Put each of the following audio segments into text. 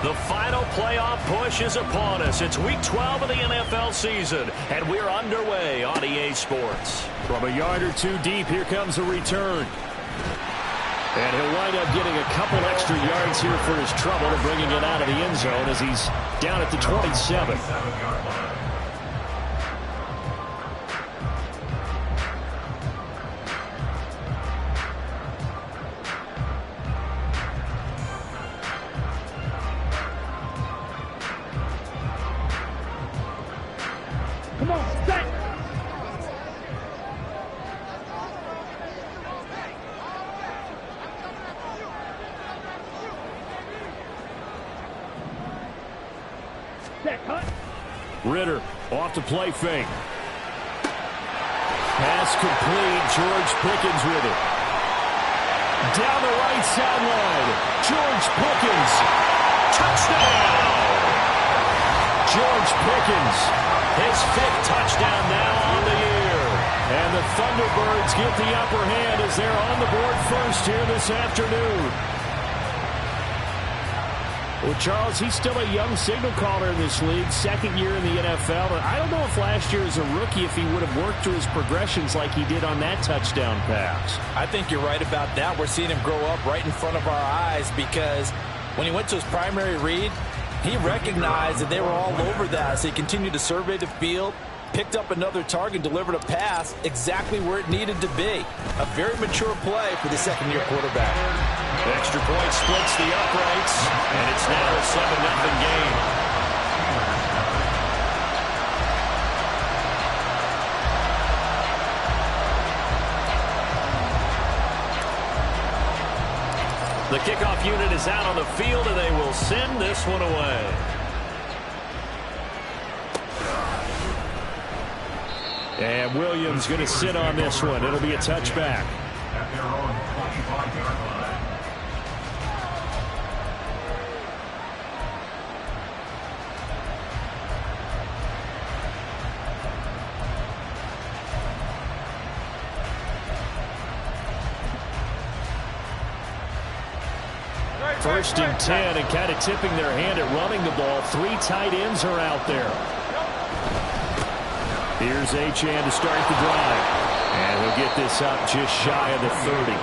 The final playoff push is upon us. It's Week 12 of the NFL season, and we're underway on EA Sports. From a yard or two deep, here comes a return. And he'll wind up getting a couple extra yards here for his trouble and bringing it out of the end zone as he's down at the 27. Come on, set! Set, cut! Ritter off to play fake. Pass complete. George Pickens with it. Down the right sideline. George Pickens. Touchdown! George Pickens. His 5th touchdown now on the year. And the Thunderbirds get the upper hand as they're on the board first here this afternoon. Well, Charles, he's still a young signal caller in this league, 2nd year in the NFL. And I don't know if last year as a rookie, if he would have worked through his progressions like he did on that touchdown pass. I think you're right about that. We're seeing him grow up right in front of our eyes because when he went to his primary read, he recognized that they were all over that. So he continued to survey the field, picked up another target, delivered a pass exactly where it needed to be. A very mature play for the 2nd-year quarterback. Extra point splits the uprights, and it's now a 7-0 game. The kickoff unit is out on the field, and they will send this one away. And Williams going to sit on this one. It'll be a touchback. First and 10, and kind of tipping their hand at running the ball. 3 tight ends are out there. Here's Achane to start the drive. And he'll get this up just shy of the 30.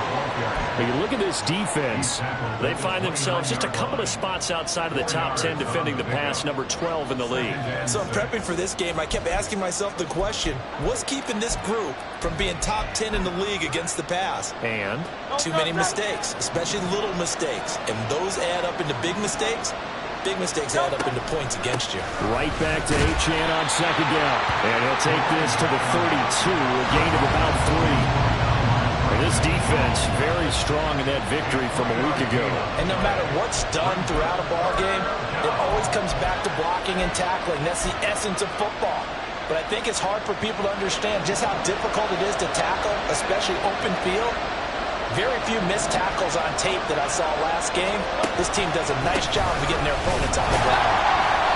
But you look at this defense. They find themselves just a couple of spots outside of the top 10 defending the pass, number 12 in the league. So I'm prepping for this game. I kept asking myself the question, what's keeping this group from being top 10 in the league against the pass? And too many mistakes, especially little mistakes. And those add up into big mistakes. Big mistakes add up into points against you. Right back to Achane on 2nd down. And he'll take this to the 32, a gain of about 3. And this defense very strong in that victory from a week ago. And no matter what's done throughout a ball game, it always comes back to blocking and tackling. That's the essence of football. But I think it's hard for people to understand just how difficult it is to tackle, especially open field. Very few missed tackles on tape that I saw last game. This team does a nice job of getting their opponents on the ground.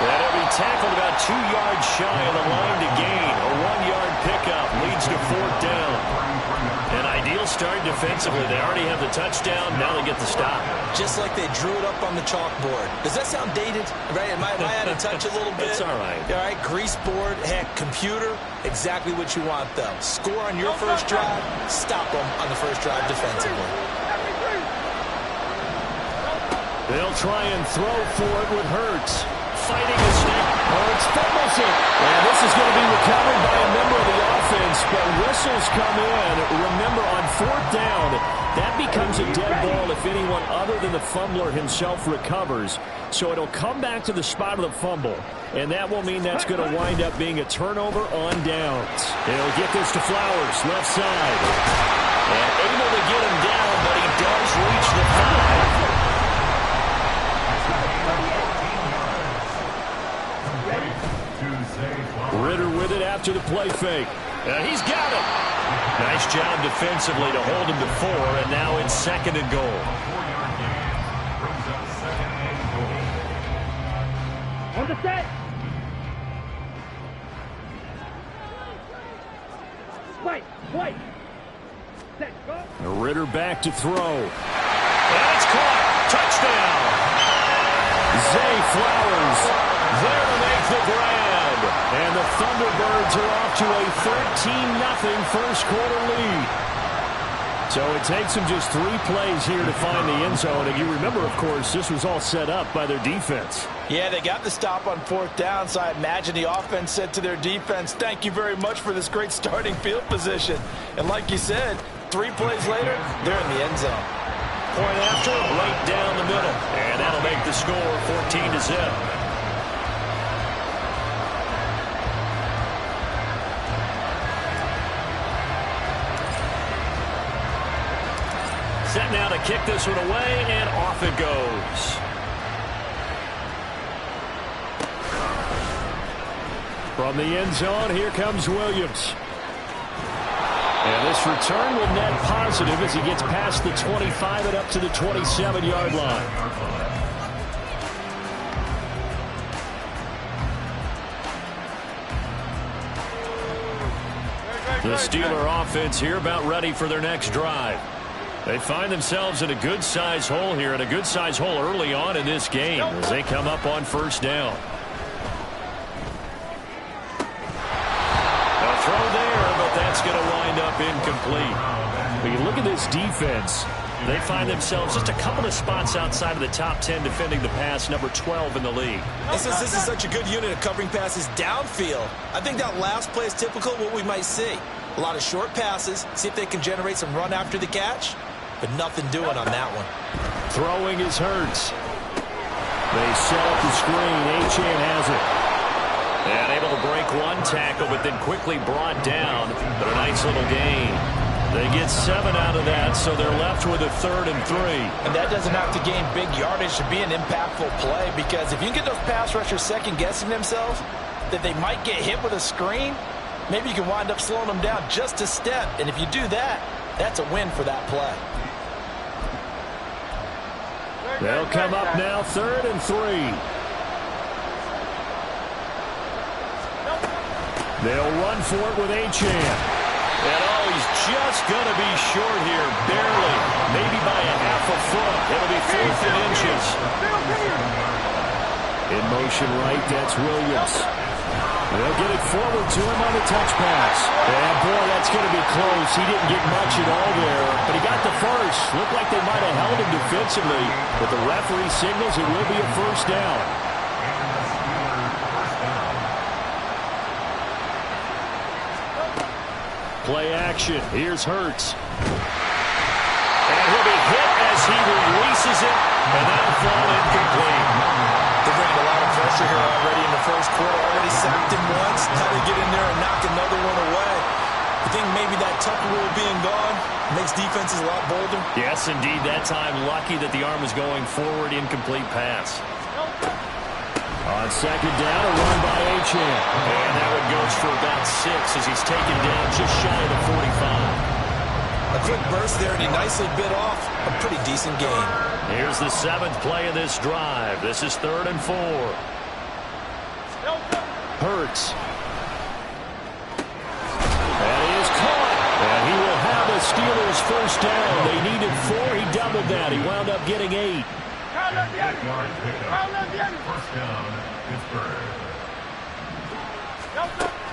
That'll be tackled about 2 yards shy of the line to gain. A 1-yard pickup leads to 4th down. An ideal start defensively. They already have the touchdown. Now they get the stop. Just like they drew it up on the chalkboard. Does that sound dated? Right? Am I out of touch a little bit? It's all right. All right, grease board, heck, computer, exactly what you want, though. Score on your first drive, stop them on the first drive defensively. They'll try and throw for it with Hurts. Fighting the snap. Hurts fumbles it. And this is going to be recovered by a member of the offense, but whistles come in. Remember, on 4th down, that becomes a dead ball if anyone other than the fumbler himself recovers. So it'll come back to the spot of the fumble, and that will mean that's going to wind up being a turnover on downs. They'll get this to Flowers, left side. And able to get him down, but he does reach the 5. Ritter with it after the play fake. He's got it. Nice job defensively to hold him to 4, and now it's 2nd and goal. On the set! Wait! Set, go! Ritter back to throw. And it's caught. Touchdown. Zay Flowers there to make the grab. And the Thunderbirds are off to a 13-0 first quarter lead. So it takes them just 3 plays here to find the end zone. And you remember, of course, this was all set up by their defense. Yeah, they got the stop on 4th down, so I imagine the offense said to their defense, thank you very much for this great starting field position. And like you said, 3 plays later, they're in the end zone. Point after, right down the middle. And that'll make the score 14-0. Set now to kick this one away, and off it goes. From the end zone, here comes Williams. And this return will net positive as he gets past the 25 and up to the 27-yard line. The Steeler offense here about ready for their next drive. They find themselves in a good-sized hole here, and a good-sized hole early on in this game as they come up on 1st down. A throw there, but that's going to wind up incomplete. When you look at this defense, they find themselves just a couple of spots outside of the top 10 defending the pass, number 12 in the league. And since this is such a good unit of covering passes downfield, I think that last play is typical of what we might see. A lot of short passes, see if they can generate some run after the catch, but nothing doing on that one. Throwing is Hurts. They set up the screen. Achane has it. And able to break one tackle, but then quickly brought down. But a nice little gain. They get 7 out of that, so they're left with a 3rd and 3. And that doesn't have to gain big yardage to be an impactful play, because if you can get those pass rushers second-guessing themselves, that they might get hit with a screen, maybe you can wind up slowing them down just a step. And if you do that, that's a win for that play. They'll come up now 3rd and 3. They'll run for it with Achane. And oh, he's just going to be short here, barely, maybe by a half a foot. It'll be 4th and inches. In motion right, that's Williams. They'll get it forward to him on the touch pass. And boy, that's going to be close. He didn't get much at all there, but he got the first. Looked like they might have held him defensively, but the referee signals it will be a 1st down. Play action. Here's Hurts. And he'll be hit as he releases it, and that'll fall incomplete. They're bringing a lot of pressure here already in the first quarter. Already sacked him once. Now they get in there and knock another one away. I think maybe that Tucker rule being gone makes defenses a lot bolder. Yes, indeed. That time, lucky that the arm was going forward. Incomplete pass. On 2nd down, a run by Achane. And that one goes for about 6 as he's taken down just shy of the 45. A quick burst there, and he nicely bit off a pretty decent gain. Here's the 7th play of this drive. This is 3rd and 4. Hurts. And he is caught. And he will have the Steelers 1st down. They needed 4. He doubled that. He wound up getting 8.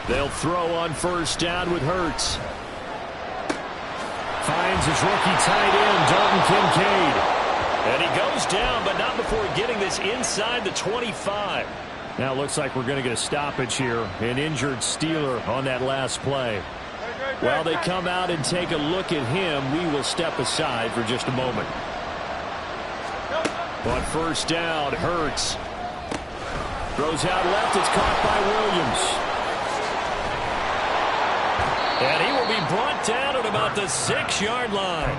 They'll throw on 1st down with Hurts. Finds his rookie tight end, Dalton Kincaid. And he goes down, but not before getting this inside the 25. Now it looks like we're going to get a stoppage here. An injured Steeler on that last play. While they come out and take a look at him, we will step aside for just a moment. On 1st down, Hurts. Throws out left. It's caught by Williams. And he will be brought down at about the 6-yard line.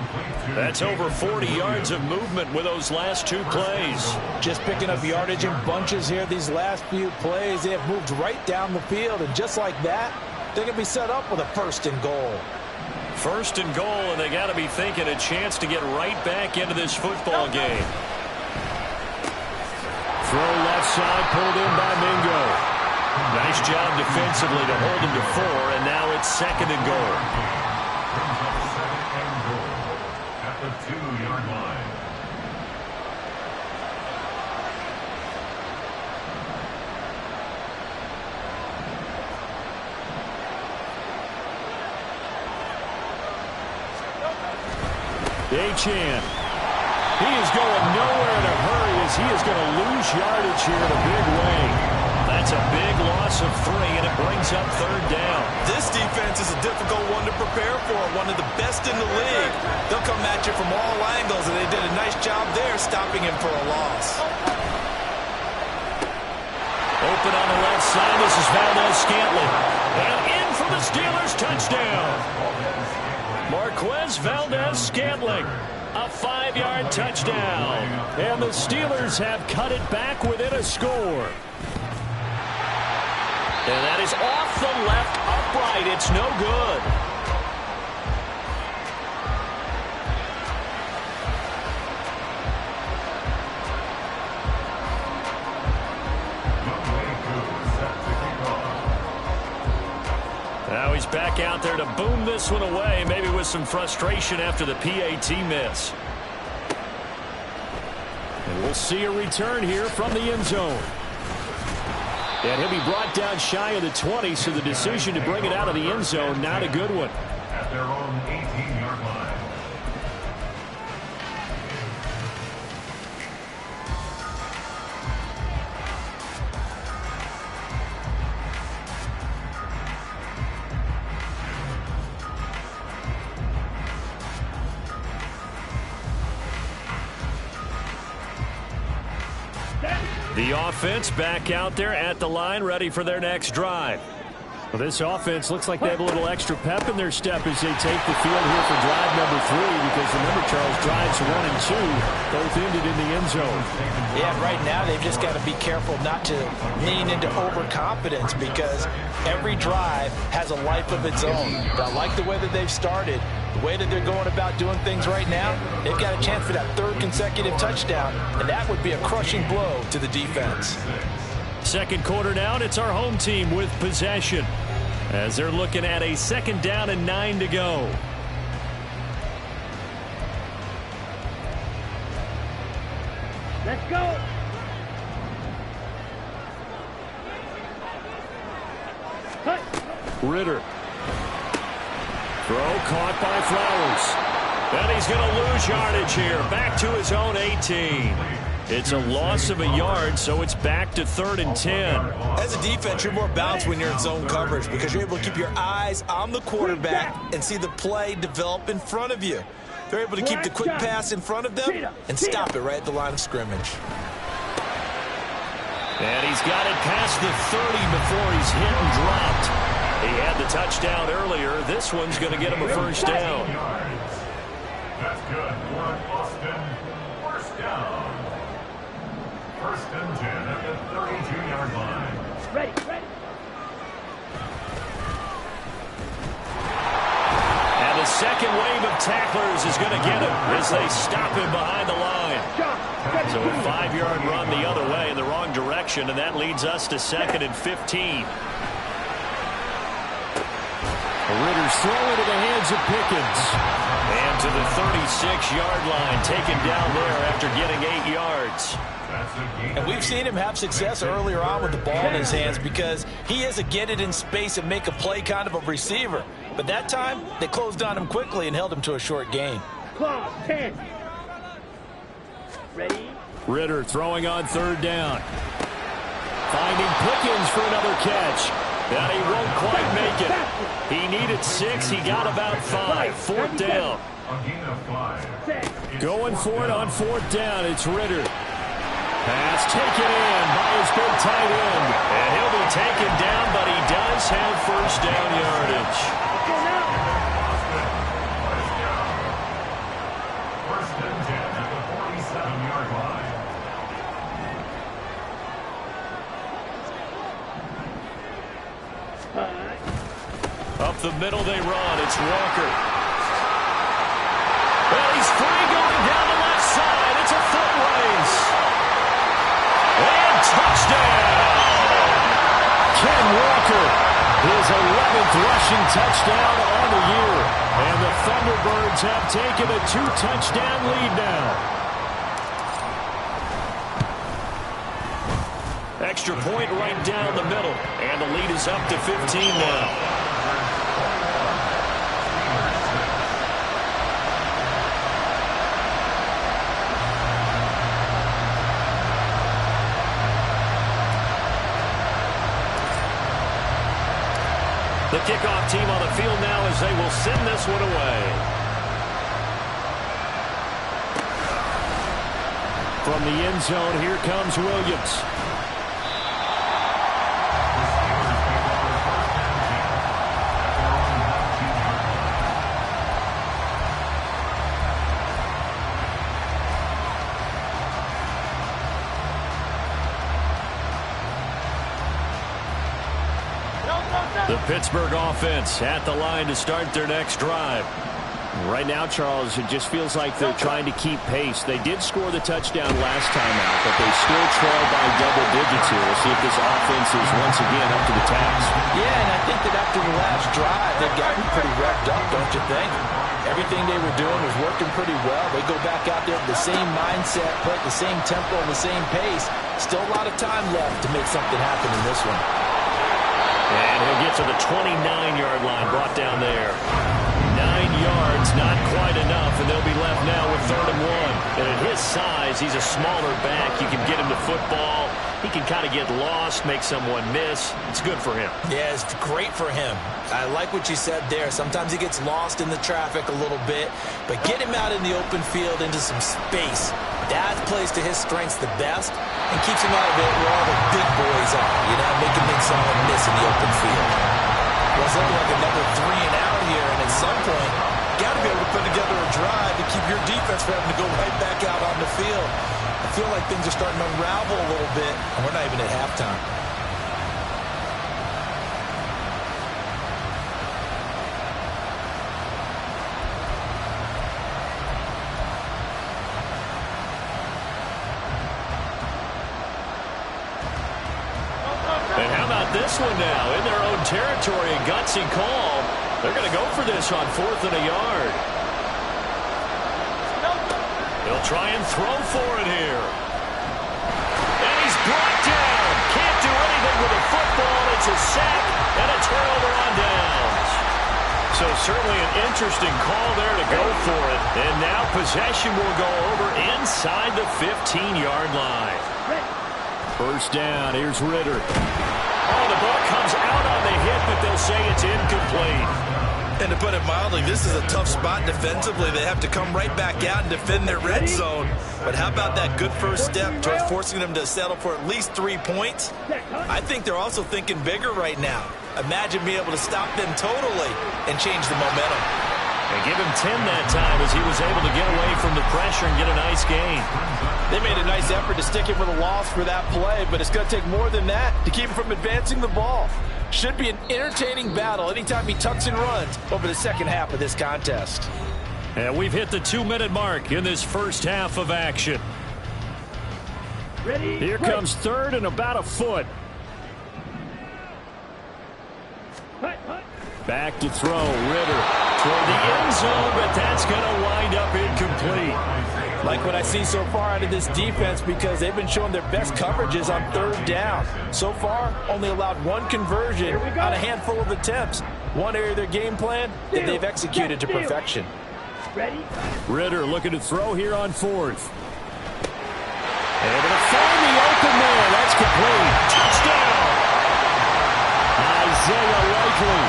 That's over 40 yards of movement with those last 2 plays. Just picking up yardage in bunches here these last few plays. They have moved right down the field, and just like that, they're going to be set up with a 1st and goal. 1st and goal, and they got to be thinking a chance to get right back into this football game. Throw left side, pulled in by Mingo. Nice job defensively to hold him to 4, and now it's 2nd and goal. At the 2-yard line. Achan. He is going nowhere in a hurry as he is going to lose yardage here in a big way. That's a big loss of 3, and it brings up 3rd down. This defense is a difficult one to prepare for, one of the best in the league. They'll come at you from all angles, and they did a nice job there stopping him for a loss. Open on the left side. This is Valdez-Scantling. And in for the Steelers, touchdown. Marquez Valdez-Scantling. A 5-yard touchdown. And the Steelers have cut it back within a score. And that is off the left upright. It's no good. Now he's back out there to boom this one away, maybe with some frustration after the PAT miss. And we'll see a return here from the end zone. And he'll be brought down shy of the 20, so the decision to bring it out of the end zone, not a good one. At their own 18-yard line. The offense back out there at the line, ready for their next drive. Well, this offense looks like they have a little extra pep in their step as they take the field here for drive number 3, because remember, Charles, drives 1 and 2 both ended in the end zone. Yeah, right now they've just got to be careful not to lean into overconfidence, because every drive has a life of its own. But I like the way that they've started. The way that they're going about doing things right now, they've got a chance for that 3rd consecutive touchdown, and that would be a crushing blow to the defense. Second quarter now, and it's our home team with possession as they're looking at a 2nd down and 9 to go. Let's go. Ritter. Throw caught by Flowers. And he's going to lose yardage here. Back to his own 18. It's a loss of a yard, so it's back to 3rd and 10. As a defense, you're more balanced when you're in zone coverage, because you're able to keep your eyes on the quarterback and see the play develop in front of you. They're able to keep the quick pass in front of them and stop it right at the line of scrimmage. And he's got it past the 30 before he's hit and dropped. He had the touchdown earlier. This one's going to get him a 1st down. That's good for Austin. 1st down. 1st and 10 at the 32-yard line. Ready. And the second wave of tacklers is going to get him as they stop him behind the line. So a 5-yard run the other way in the wrong direction, and that leads us to 2nd and 15. Ritter's throw into the hands of Pickens. And to the 36-yard line, taken down there after getting 8 yards. And we've seen him have success earlier on with the ball in his hands, because he is a get it in space and make a play kind of a receiver. But that time, they closed on him quickly and held him to a short gain. Clock 10. Ready? Ritter throwing on 3rd down. Finding Pickens for another catch. And he won't quite make it. He needed 6. He got about 5. 4th down. A gain of 5. Going for it on 4th down. It's Ritter. Pass taken in by his big tight end. And he'll be taken down, but he does have 1st down yardage. Go now. 1st and 10 at the 47-yard line. Up the middle they run. It's Walker. Well, he's free going down the left side. It's a foot race. And touchdown! Ken Walker, his 11th rushing touchdown on the year. And the Thunderbirds have taken a 2-touchdown lead now. Extra point right down the middle. And the lead is up to 15 now. The kickoff team on the field now as they will send this one away. From the end zone, here comes Williams. The Pittsburgh offense at the line to start their next drive. Right now, Charles, it just feels like they're trying to keep pace. They did score the touchdown last time out, but they still trail by double digits here. We'll see if this offense is once again up to the task. Yeah, and I think that after the last drive, they've gotten pretty revved up, don't you think? Everything they were doing was working pretty well. They go back out there with the same mindset, play at the same tempo and the same pace. Still a lot of time left to make something happen in this one. And he'll get to the 29-yard line, brought down there. 9 yards, not quite enough, and they'll be left now with 3rd and 1. And at his size, he's a smaller back. You can get him to football. He can kind of get lost, make someone miss. It's good for him. Yeah, it's great for him. I like what you said there. Sometimes he gets lost in the traffic a little bit, but get him out in the open field into some space. That plays to his strengths the best and keeps him out of it where all the big boys are, making things someone miss in the open field. Well, it's looking like another 3 and out here, and at some point, got to be able to put together a drive to keep your defense from having to go right back out on the field. I feel like things are starting to unravel a little bit, and we're not even at halftime. And how about this one now? In their own territory, a gutsy call. They're going to go for this on 4th and a yard. They'll try and throw for it here. And he's brought down. Can't do anything with a football. It's a sack and a turnover on downs. So certainly an interesting call there to go for it. And now possession will go over inside the 15-yard line. First down, here's Ritter. Oh, the ball comes out on the hit, but they'll say it's incomplete. And to put it mildly, this is a tough spot defensively. They have to come right back out and defend their red zone. But how about that good first step towards forcing them to settle for at least 3 points? I think they're also thinking bigger right now. Imagine being able to stop them totally and change the momentum. And give him 10 that time as he was able to get away from the pressure and get a nice gain. They made a nice effort to stick him with a loss for that play, but it's going to take more than that to keep him from advancing the ball. Should be an entertaining battle anytime he tucks and runs over the second half of this contest. And we've hit the 2-minute mark in this first half of action. Ready? Here comes 3rd and about a foot. Back to throw, Ritter toward the end zone, but that's going to wind up incomplete. Like what I see so far out of this defense because they've been showing their best coverages on 3rd down. So far, only allowed 1 conversion on a handful of attempts. One area of their game plan that they've executed to perfection. Ready? Ritter looking to throw here on 4th. Able to find the open man. That's complete. Touchdown! Isaiah Likely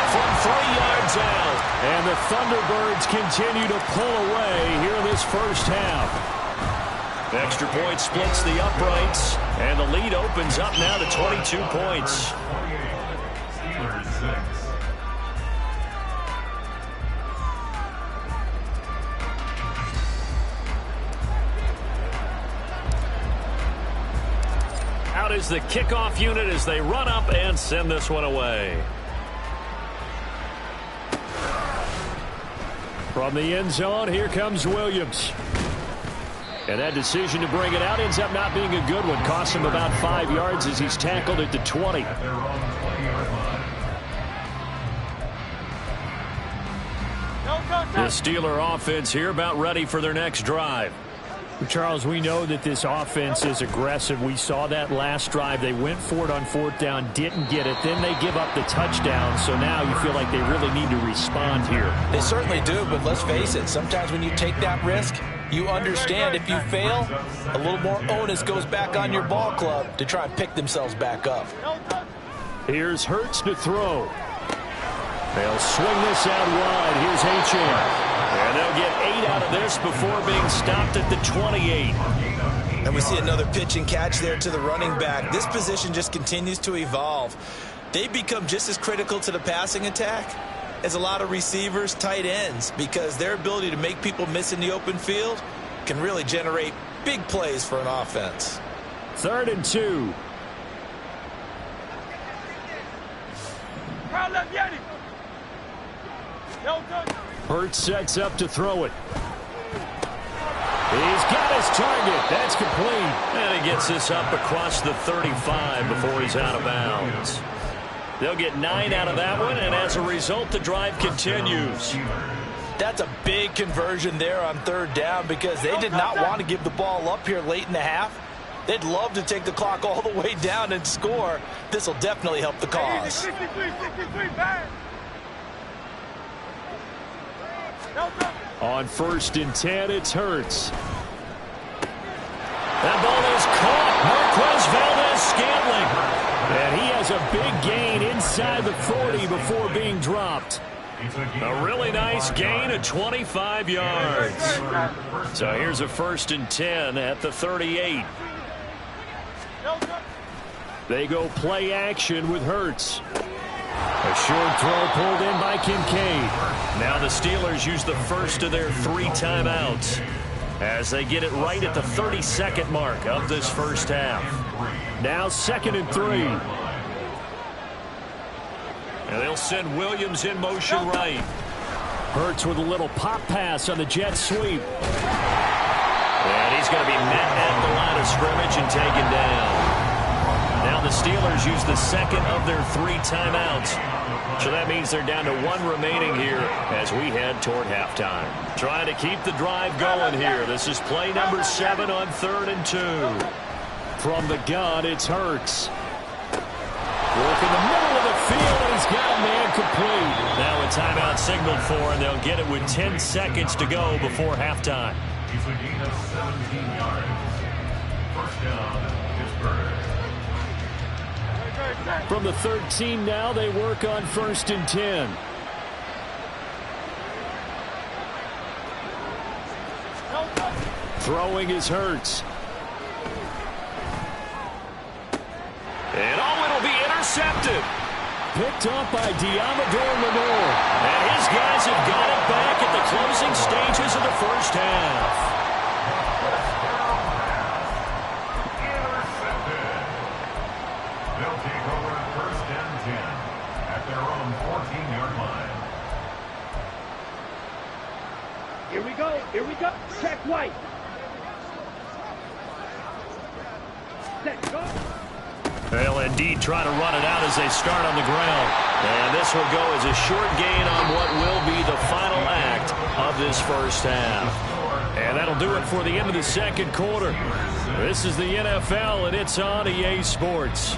from 3 yards out. And the Thunderbirds continue to pull away here in this first half. Extra point splits the uprights, and the lead opens up now to 22 points. 28. Steelers 6. Out is the kickoff unit as they run up and send this one away. From the end zone, here comes Williams. And that decision to bring it out ends up not being a good one. Costs him about 5 yards as he's tackled at the 20. At their own 20-yard line. The Steeler offense here about ready for their next drive. Charles, we know that this offense is aggressive. We saw that last drive. They went for it on 4th down, didn't get it. Then they give up the touchdown. So now you feel like they really need to respond here. They certainly do, but let's face it. Sometimes when you take that risk, you understand if you fail, a little more onus goes back on your ball club to try and pick themselves back up. Here's Hurts to throw. They'll swing this out wide. Here's Achane. And they'll get 8 out of this before being stopped at the 28. And we see another pitch and catch there to the running back. This position just continues to evolve. They become just as critical to the passing attack as a lot of receivers, tight ends, because their ability to make people miss in the open field can really generate big plays for an offense. 3rd and 2. Hurts sets up to throw it. He's got his target. That's complete. And he gets this up across the 35 before he's out of bounds. They'll get 9 out of that one, and as a result, the drive continues. That's a big conversion there on 3rd down because they did not want to give the ball up here late in the half. They'd love to take the clock all the way down and score. This will definitely help the cause. On 1st and 10, it's Hurts. That ball is caught. Marquez Valdez-Scantling. And he has a big gain inside the 40 before being dropped. A really nice gain of 25 yards. So here's a 1st and 10 at the 38. They go play action with Hurts. A short throw pulled in by Kincaid. Now the Steelers use the first of their 3 timeouts as they get it right at the 32nd mark of this first half. Now 2nd and 3. And they'll send Williams in motion right. Hurts with a little pop pass on the jet sweep. And he's going to be met at the line of scrimmage and taken down. Now the Steelers use the 2nd of their 3 timeouts. So that means they're down to 1 remaining here as we head toward halftime. Trying to keep the drive going here. This is play number 7 on 3rd and 2. From the gun, it's Hurts. Work in the middle of the field, and he's got a man complete. Now a timeout signaled for, and they'll get it with 10 seconds to go before halftime. He's a gain of 17 yards. First down, Pittsburgh. From the 13 now, they work on 1st and 10. Throwing is Hurts. And it'll be intercepted. Picked up by Diamador Lenore. And his guys have got it back at the closing stages of the first half. They'll take over 1st and 10 at their own 14-yard line. Here we go. Here we go. Check White. Set, go. They'll indeed try to run it out as they start on the ground. And this will go as a short gain on what will be the final act of this first half. And that'll do it for the end of the 2nd quarter. This is the NFL, and it's on EA Sports.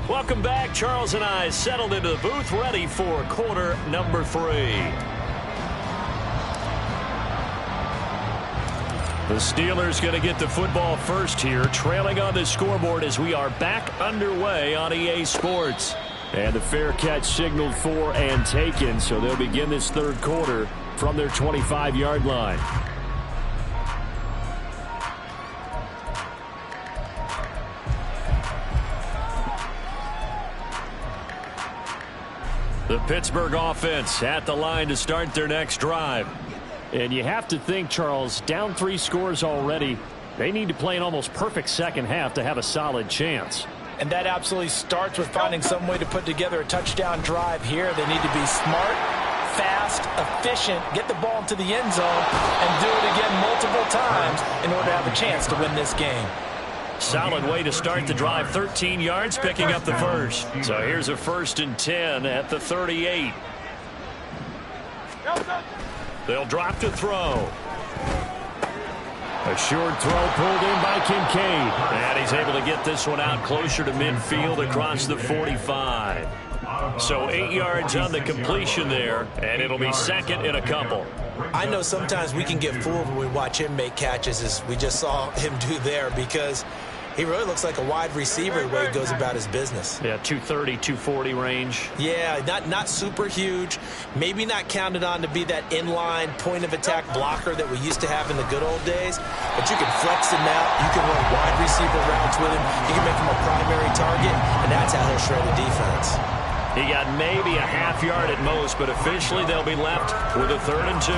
Welcome back. Charles and I settled into the booth, ready for quarter number 3. The Steelers going to get the football first here, trailing on the scoreboard as we are back underway on EA Sports. And the fair catch signaled for and taken, so they'll begin this 3rd quarter from their 25-yard line. The Pittsburgh offense at the line to start their next drive. And you have to think, Charles, down 3 scores already. They need to play an almost perfect second half to have a solid chance. And that absolutely starts with finding some way to put together a touchdown drive here. They need to be smart, fast, efficient, get the ball into the end zone, and do it again multiple times in order to have a chance to win this game. Solid way to start the drive. 13 yards, picking up the first. So here's a 1st and 10 at the 38. They'll drop to throw. A short throw pulled in by Kincaid. And he's able to get this one out closer to midfield across the 45. So 8 yards on the completion there, and it'll be 2nd and a couple. I know sometimes we can get fooled when we watch him make catches, as we just saw him do there, because he really looks like a wide receiver the way he goes about his business. Yeah, 230, 240 range. Yeah, not super huge. Maybe not counted on to be that inline point-of-attack blocker that we used to have in the good old days. But you can flex him out. You can run wide receiver routes with him. You can make him a primary target, and that's how he'll shred the defense. He got maybe a half yard at most, but officially they'll be left with a 3rd and 2.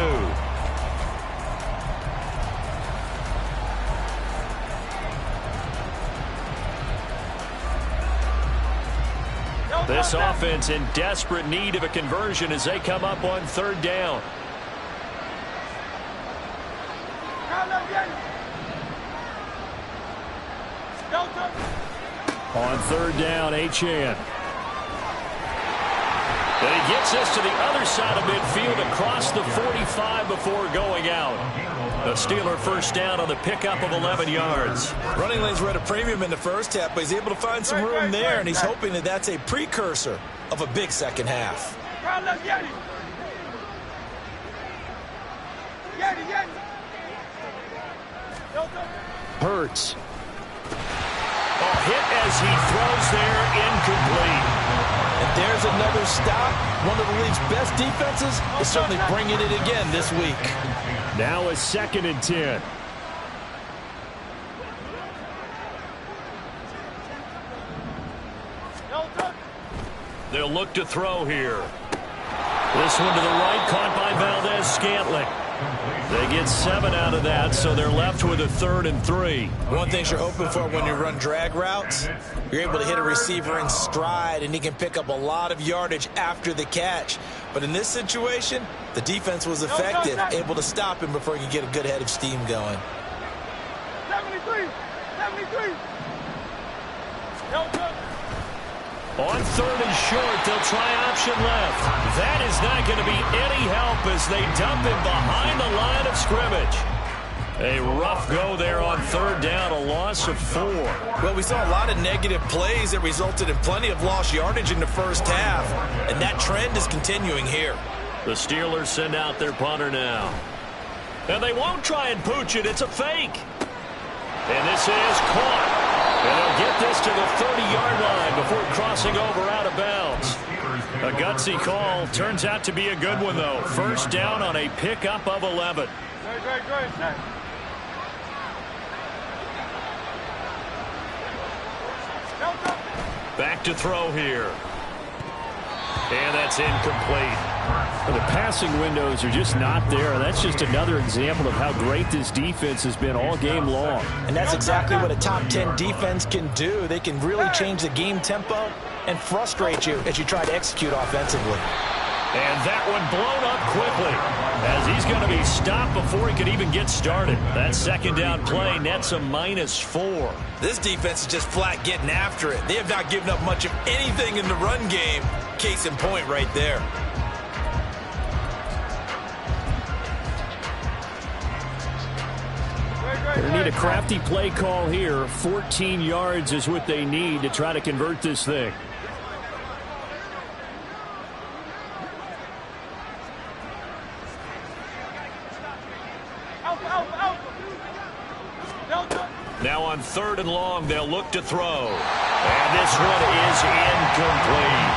This offense in desperate need of a conversion as they come up on 3rd down. On 3rd down, Achane. And he gets this to the other side of midfield across the 45 before going out. The Steeler first down on the pickup of 11 yards. Running lanes were at a premium in the first half, but he's able to find some room there, and he's hoping that that's a precursor of a big second half. Hurts. Hit as he throws there, incomplete. And there's another stop. One of the league's best defenses is certainly bringing it again this week. Now a 2nd and 10. They'll look to throw here. This one to the right, caught by Valdez-Scantling. They get 7 out of that, so they're left with a 3rd and 3. One thing you're hoping for when you run drag routes, you're able to hit a receiver in stride, and he can pick up a lot of yardage after the catch. But in this situation, the defense was effective, able to stop him before he could get a good head of steam going. 73. On 3rd and short, they'll try option left. That is not going to be any help as they dump him behind the line of scrimmage. A rough go there on 3rd down, a loss of 4. Well, we saw a lot of negative plays that resulted in plenty of lost yardage in the first half, and that trend is continuing here. The Steelers send out their punter now. And they won't try and pooch it. It's a fake. And this is caught. And they'll get this to the 30-yard line before crossing over out of bounds. A gutsy call. Turns out to be a good one, though. First down on a pickup of 11. Back to throw here. And that's incomplete. The passing windows are just not there. That's just another example of how great this defense has been all game long. And that's exactly what a top 10 defense can do. They can really change the game tempo and frustrate you as you try to execute offensively. And that one blown up quickly as he's going to be stopped before he could even get started. That 2nd down play nets a -4. This defense is just flat getting after it. They have not given up much of anything in the run game. Case in point right there. They need a crafty play call here. 14 yards is what they need to try to convert this thing. Now on 3rd and long, they'll look to throw. And this one is incomplete.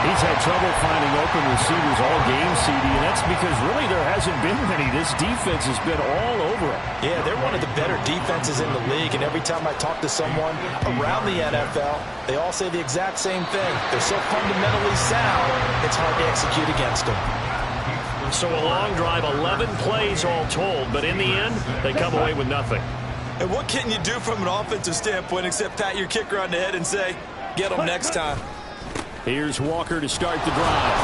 He's had trouble finding open receivers all game, CD, and that's because really there hasn't been many. This defense has been all over him. Yeah, they're one of the better defenses in the league, and every time I talk to someone around the NFL, they all say the exact same thing. They're so fundamentally sound, it's hard to execute against them. So a long drive, 11 plays all told, but in the end, they come away with nothing. And what can you do from an offensive standpoint except pat your kicker on the head and say, get him next time? Here's Walker to start the drive.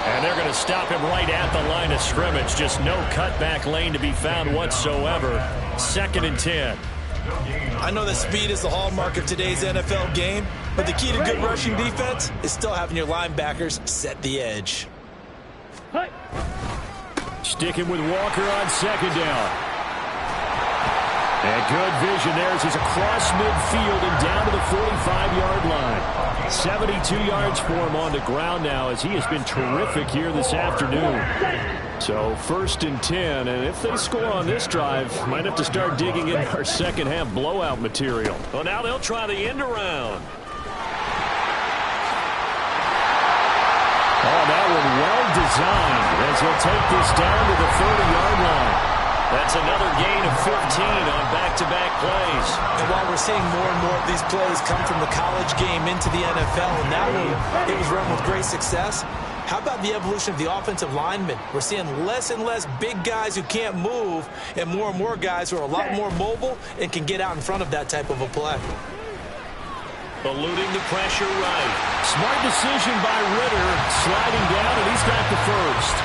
And they're going to stop him right at the line of scrimmage. Just no cutback lane to be found whatsoever. 2nd and 10. I know that speed is the hallmark of today's NFL game, but the key to good rushing defense is still having your linebackers set the edge. Sticking with Walker on 2nd down. And good vision there as he's across midfield and down to the 45-yard line. 72 yards for him on the ground now as he has been terrific here this afternoon. So 1st and 10, and if they score on this drive, might have to start digging in our second half blowout material. Well, now they'll try the end around. Oh, that one well designed as he'll take this down to the 30-yard line. That's another gain of 15 on back-to-back plays. And while we're seeing more and more of these plays come from the college game into the NFL, and that one, it was run with great success, how about the evolution of the offensive linemen? We're seeing less and less big guys who can't move and more guys who are a lot more mobile and can get out in front of that type of a play. Eluding the pressure right. Smart decision by Ritter, sliding down, and he's got the first.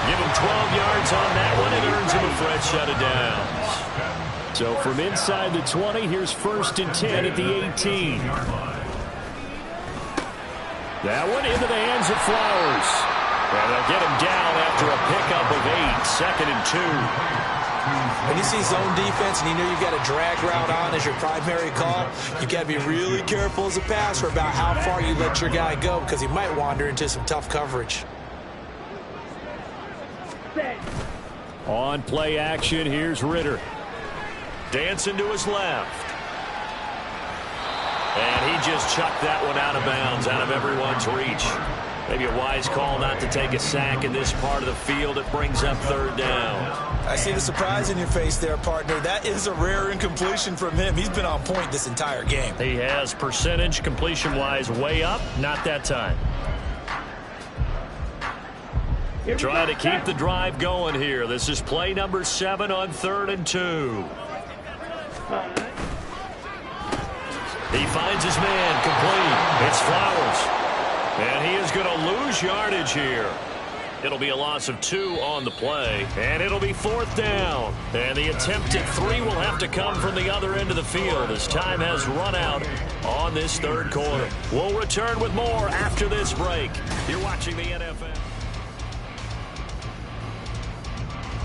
Give him 12 yards on that one and earns him a fresh set of downs. So from inside the 20, here's 1st and 10 at the 18. That one into the hands of Flowers. And they'll get him down after a pickup of 8, 2nd and 2. When you see zone defense and you know you've got a drag route on as your primary call, you've got to be really careful as a passer about how far you let your guy go because he might wander into some tough coverage. On play action, here's Ritter. Dancing to his left. And he just chucked that one out of bounds, out of everyone's reach. Maybe a wise call not to take a sack in this part of the field. It brings up 3rd down. I see the surprise in your face there, partner. That is a rare incompletion from him. He's been on point this entire game. He has percentage completion-wise way up. Not that time. Trying to keep the drive going here. This is play number 7 on 3rd and 2. He finds his man complete. It's Flowers. And he is going to lose yardage here. It'll be a loss of 2 on the play. And it'll be 4th down. And the attempt at 3 will have to come from the other end of the field as time has run out on this 3rd quarter. We'll return with more after this break. You're watching the NFL.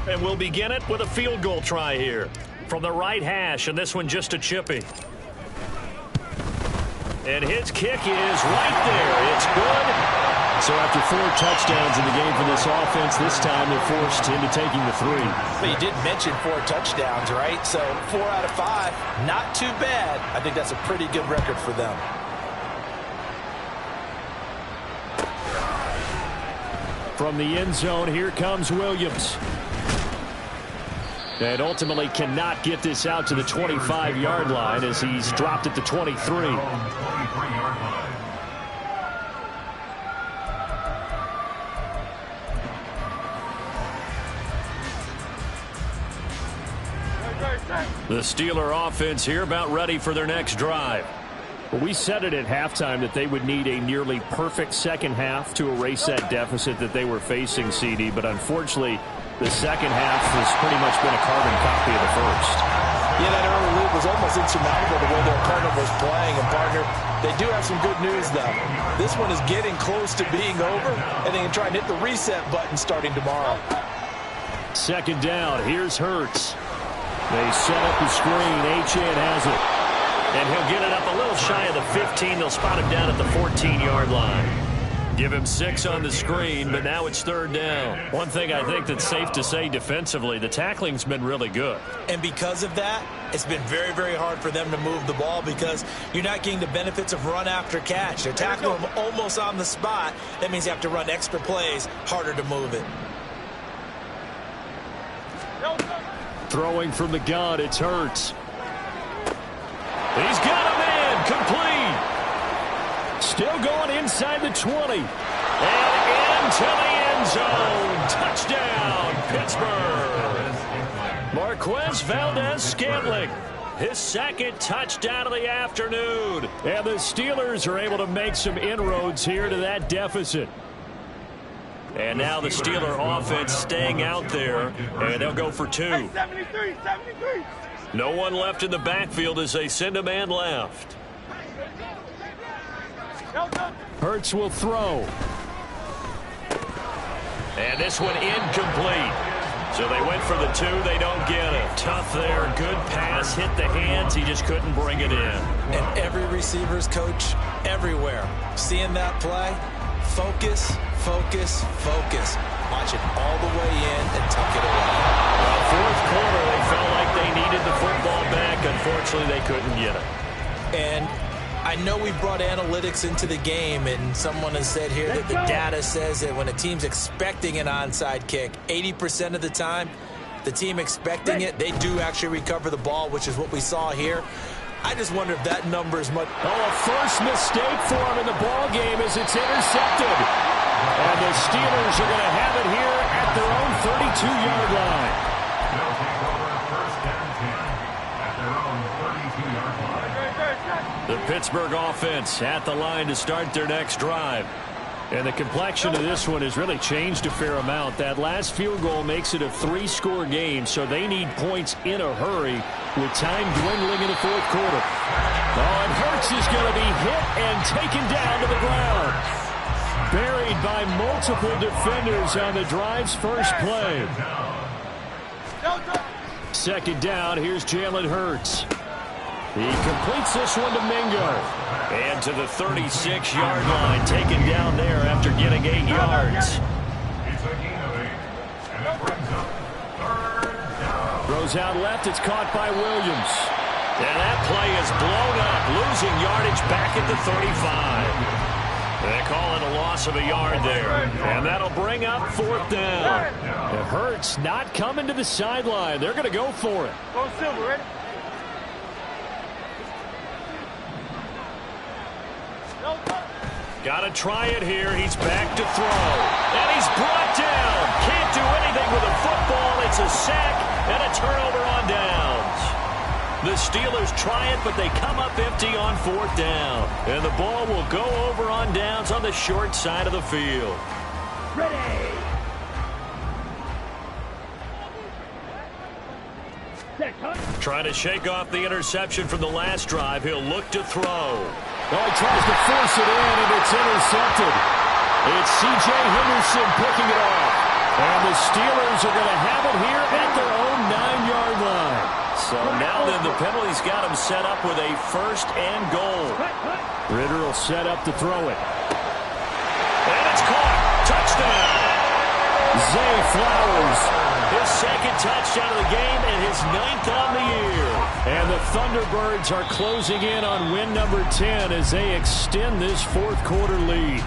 And we'll begin it with a field goal try here from the right hash, and this one just a chippy. And his kick is right there. It's good. So after 4 touchdowns in the game for this offense, this time they're forced into taking the 3. But you did mention 4 touchdowns, right? So 4 out of 5, not too bad. I think that's a pretty good record for them. From the end zone, here comes Williams. And ultimately cannot get this out to the 25-yard line as he's dropped at the 23. The Steeler offense here about ready for their next drive. Well, we said it at halftime that they would need a nearly perfect second half to erase that deficit that they were facing, CD, but unfortunately the second half has pretty much been a carbon copy of the first. Yeah, that early lead was almost insurmountable the way their opponent was playing. And, partner, they do have some good news, though. This one is getting close to being over, and they can try and hit the reset button starting tomorrow. 2nd down. Here's Hurts. They set up the screen. Achane has it. And he'll get it up a little shy of the 15. They'll spot him down at the 14-yard line. Give him 6 on the screen, but now it's 3rd down. One thing I think that's safe to say defensively, the tackling's been really good. And because of that, it's been very, very hard for them to move the ball because you're not getting the benefits of run after catch. They're tackling them almost on the spot. That means you have to run extra plays, harder to move it. Throwing from the gun, it's Hurts. He's got a man complete. Still going inside the 20. And into the end zone. Touchdown, Pittsburgh. Marquez Valdez-Scantling. His 2nd touchdown of the afternoon. And the Steelers are able to make some inroads here to that deficit. And now the Steeler offense staying out there, and they'll go for 2. 73. No one left in the backfield as they send a man left. Hurts will throw. And this one incomplete. So they went for the 2. They don't get it. Tough there. Good pass. Hit the hands. He just couldn't bring it in. And every receiver's coach everywhere. Seeing that play, focus, focus, focus. Watch it all the way in and tuck it away. Well, fourth quarter, they felt like they needed the football back. Unfortunately, they couldn't get it. And I know we brought analytics into the game, and someone has said here that the data says that when a team's expecting an onside kick, 80% of the time, the team expecting it, they do actually recover the ball, which is what we saw here. I just wonder if that number is much. Oh, a first mistake for him in the ball game as it's intercepted. And the Steelers are going to have it here at their own 32-yard line. They'll take over first and 10 at their own 32-yard line. The Pittsburgh offense at the line to start their next drive. And the complexion of this one has really changed a fair amount. That last field goal makes it a 3-score game, so they need points in a hurry with time dwindling in the fourth quarter. Oh, and Hurts is going to be hit and taken down to the ground. Buried by multiple defenders on the drive's first play. Second down, here's Jalen Hurts. He completes this one to Mingo. And to the 36-yard line, taken down there after getting 8 yards. It's a gain of 8, and it brings up third down. Throws out left, it's caught by Williams. And that play is blown up, losing yardage back at the 35. They call it a loss of a yard there. And that'll bring up fourth down. It hurts not coming to the sideline. They're going to go for it. Go Silver, ready? Got to try it here. He's back to throw. And he's brought down. Can't do anything with a football. It's a sack and a turnover on downs. The Steelers try it, but they come up empty on fourth down. And the ball will go over on downs on the short side of the field. Ready. Trying to shake off the interception from the last drive. He'll look to throw. Oh, he tries to force it in, and it's intercepted. It's C.J. Henderson picking it off. And the Steelers are going to have it here at their own 9-yard line. So now then the penalty's got him set up with a first and goal. Ritter will set up to throw it. And it's caught. Touchdown. Zay Flowers. His second touchdown of the game and his 9th on the year. And the Thunderbirds are closing in on win number 10 as they extend this fourth quarter lead.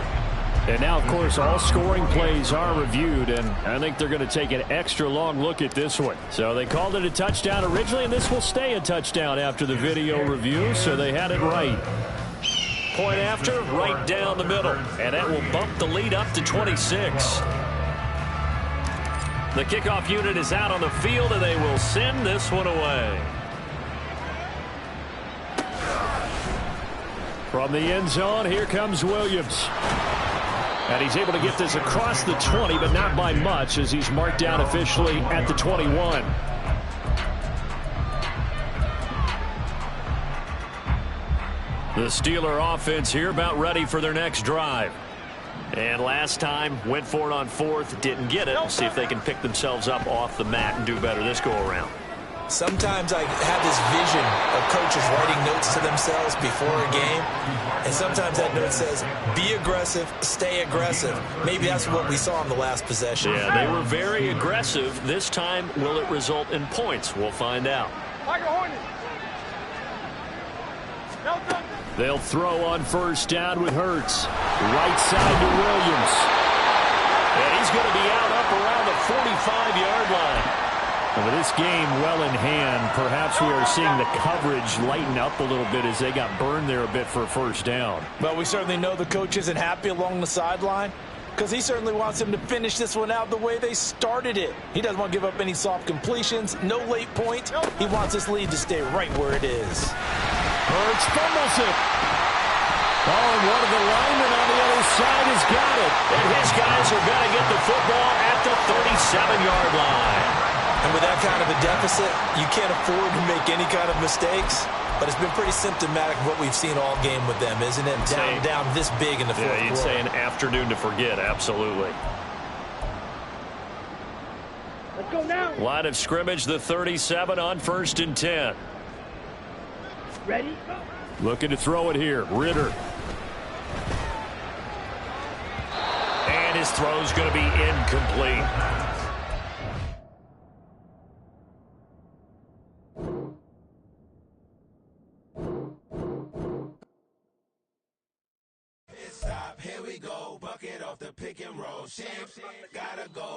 And now, of course, all scoring plays are reviewed, and I think they're going to take an extra long look at this one. So they called it a touchdown originally, and this will stay a touchdown after the video review, so they had it right. Point after, right down the middle, and that will bump the lead up to 26. The kickoff unit is out on the field, and they will send this one away. From the end zone, here comes Williams. And he's able to get this across the 20, but not by much, as he's marked down officially at the 21. The Steeler offense here about ready for their next drive. And last time, went for it on fourth, didn't get it. We'll see if they can pick themselves up off the mat and do better this go-around. Sometimes I have this vision of coaches writing notes to themselves before a game, and sometimes that note says, be aggressive, stay aggressive. Maybe that's what we saw in the last possession. Yeah, they were very aggressive. This time, will it result in points? We'll find out. They'll throw on first down with Hurts. Right side to Williams. And he's going to be out up around the 45-yard line. And with this game well in hand, perhaps we are seeing the coverage lighten up a little bit as they got burned there a bit for a first down. But we certainly know the coach isn't happy along the sideline, because he certainly wants them to finish this one out the way they started it. He doesn't want to give up any soft completions, no late points. He wants this lead to stay right where it is. Hurts fumbles it. Oh, and one of the linemen on the other side has got it. And his guys are going to get the football at the 37-yard line. And with that kind of a deficit, you can't afford to make any kind of mistakes. But it's been pretty symptomatic of what we've seen all game with them, isn't it? Down this big in the fourth quarter. Yeah, you'd say an afternoon to forget, absolutely. Let's go now. Line of scrimmage, the 37 on 1st and 10. Ready? Go. Looking to throw it here. Ritter. And his throw's going to be incomplete. Here we go, bucket off the pick and roll. Champ, gotta go.